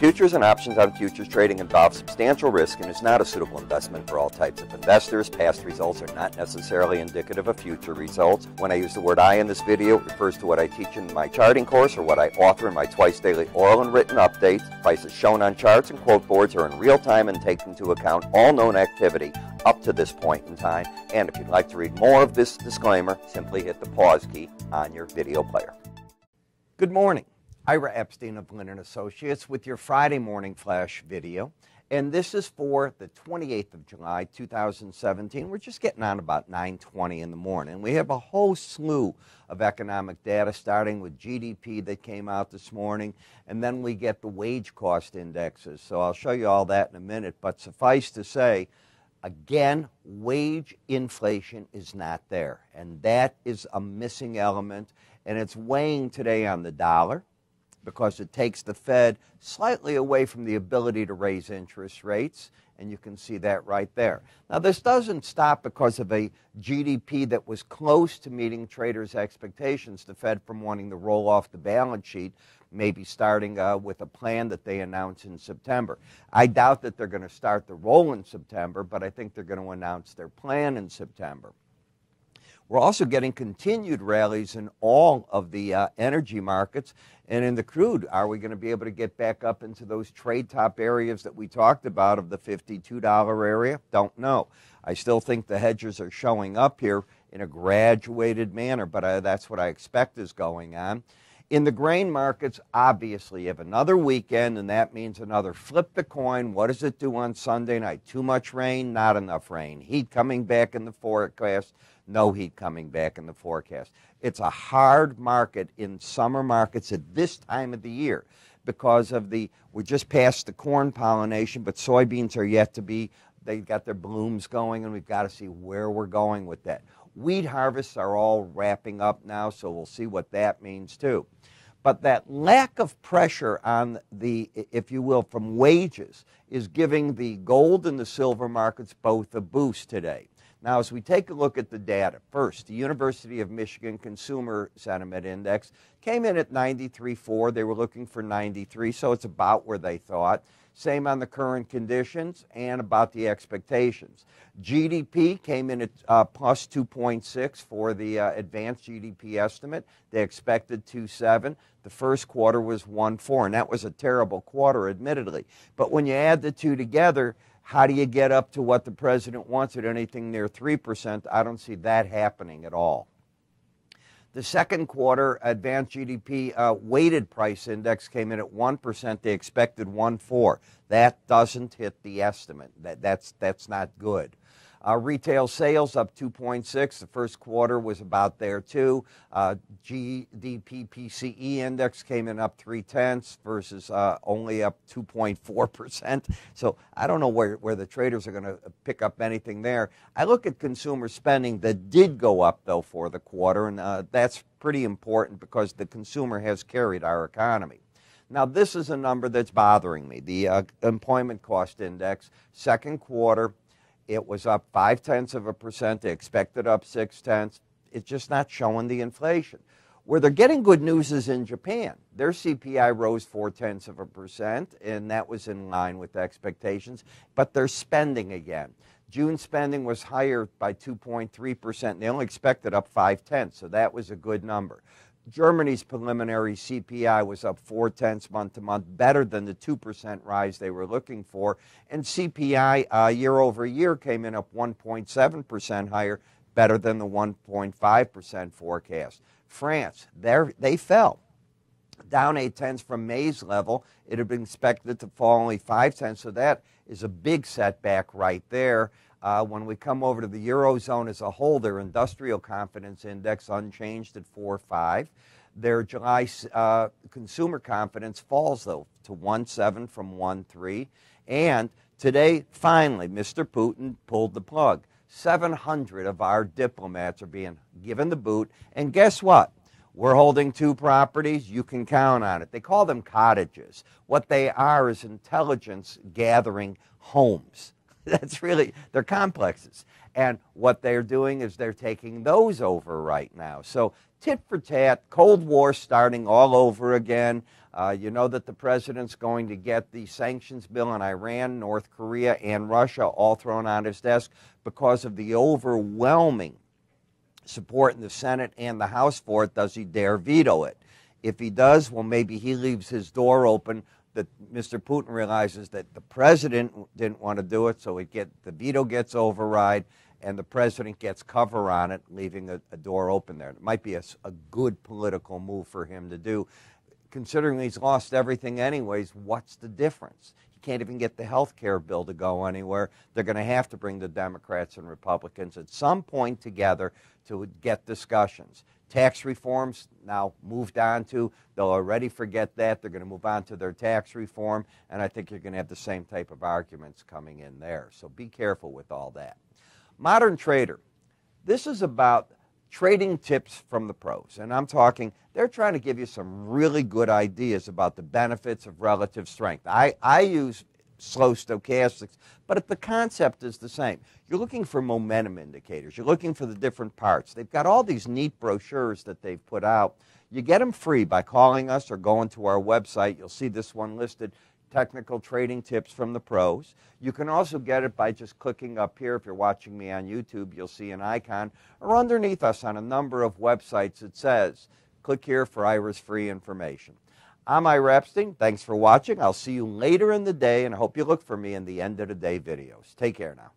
Futures and options on futures trading involve substantial risk and is not a suitable investment for all types of investors. Past results are not necessarily indicative of future results. When I use the word I in this video, it refers to what I teach in my charting course or what I author in my twice daily oral and written updates. Prices shown on charts and quote boards are in real time and take into account all known activity up to this point in time. And if you'd like to read more of this disclaimer, simply hit the pause key on your video player. Good morning. Ira Epstein of Lynn & Associates with your Friday morning flash video. And this is for the 28th of July, 2017. We're just getting on about 9:20 in the morning. We have a whole slew of economic data, starting with GDP that came out this morning, and then we get the wage cost indexes. So I'll show you all that in a minute, but suffice to say, again, wage inflation is not there, and that is a missing element, and it's weighing today on the dollar, because it takes the Fed slightly away from the ability to raise interest rates, and you can see that right there. Now, this doesn't stop because of a GDP that was close to meeting traders' expectations, the Fed from wanting to roll off the balance sheet, maybe starting with a plan that they announced in September. I doubt that they're going to start the roll in September, but I think they're going to announce their plan in September. We're also getting continued rallies in all of the energy markets and in the crude. Are we going to be able to get back up into those trade top areas that we talked about of the $52 area? Don't know. I still think the hedgers are showing up here in a graduated manner, but that's what I expect is going on. In the grain markets, obviously, you have another weekend, and that means another flip the coin. What does it do on Sunday night? Too much rain, not enough rain. Heat coming back in the forecast, no heat coming back in the forecast. It's a hard market in summer markets at this time of the year because of we're just past the corn pollination, but soybeans are yet to be, they've got their blooms going, and we've got to see where we're going with that. Wheat harvests are all wrapping up now, so we'll see what that means too. But that lack of pressure on the, if you will, from wages is giving the gold and the silver markets both a boost today. Now, as we take a look at the data, first, the University of Michigan Consumer Sentiment Index came in at 93.4. They were looking for 93, so it's about where they thought. Same on the current conditions and about the expectations. GDP came in at plus 2.6 for the advanced GDP estimate. They expected 2.7. The first quarter was 1.4, and that was a terrible quarter, admittedly. But when you add the two together, how do you get up to what the president wants at anything near 3%? I don't see that happening at all. The second quarter advanced GDP weighted price index came in at 1%. They expected 1.4. That doesn't hit the estimate. That's not good. Retail sales up 2.6. The first quarter was about there too. GDP PCE index came in up 0.3 versus only up 2.4%. So I don't know where the traders are going to pick up anything there. I look at consumer spending that did go up though for the quarter, and that's pretty important because the consumer has carried our economy. Now, this is a number that's bothering me. The employment cost index, second quarter, it was up 0.5%. They expected up 0.6. It's just not showing the inflation. Where they're getting good news is in Japan. Their CPI rose 0.4%, and that was in line with expectations, but they're spending again. June spending was higher by 2.3%. They only expected up 0.5, so that was a good number. Germany's preliminary CPI was up 0.4 month to month, better than the 2% rise they were looking for. And CPI year over year came in up 1.7% higher, better than the 1.5% forecast. France, they fell, down 0.8 from May's level. It had been expected to fall only 0.5, so that is a big setback right there. When we come over to the Eurozone as a whole, their industrial confidence index unchanged at 4.5. Their July consumer confidence falls, though, to 1.7 from 1.3. And today, finally, Mr. Putin pulled the plug. 700 of our diplomats are being given the boot. And guess what? We're holding 2 properties. You can count on it. They call them cottages. What they are is intelligence gathering homes. That's really, they're complexes. And what they're doing is they're taking those over right now. So tit for tat, Cold War starting all over again. You know that the president's going to get the sanctions bill on Iran, North Korea, and Russia all thrown on his desk because of the overwhelming support in the Senate and the House for it. Does he dare veto it? If he does, well, maybe he leaves his door open that Mr. Putin realizes that the president didn't want to do it, so the veto gets override, and the president gets cover on it, leaving a door open there. It might be a good political move for him to do. Considering he's lost everything anyways, what's the difference? He can't even get the health care bill to go anywhere. They're going to have to bring the Democrats and Republicans at some point together to get discussions. Tax reforms now moved on to. They'll already forget that. They're going to move on to their tax reform, and I think you're going to have the same type of arguments coming in there. So be careful with all that. Modern Trader. This is about trading tips from the pros, and I'm talking, they're trying to give you some really good ideas about the benefits of relative strength. I use slow stochastics, but the concept is the same. You're looking for momentum indicators. You're looking for the different parts. They've got all these neat brochures that they've put out. You get them free by calling us or going to our website. You'll see this one listed, Technical Trading Tips from the Pros. You can also get it by just clicking up here. If you're watching me on YouTube, you'll see an icon, or underneath us on a number of websites it says, click here for Ira's free information. I'm Ira Epstein. Thanks for watching. I'll see you later in the day, and I hope you look for me in the end of the day videos. Take care now.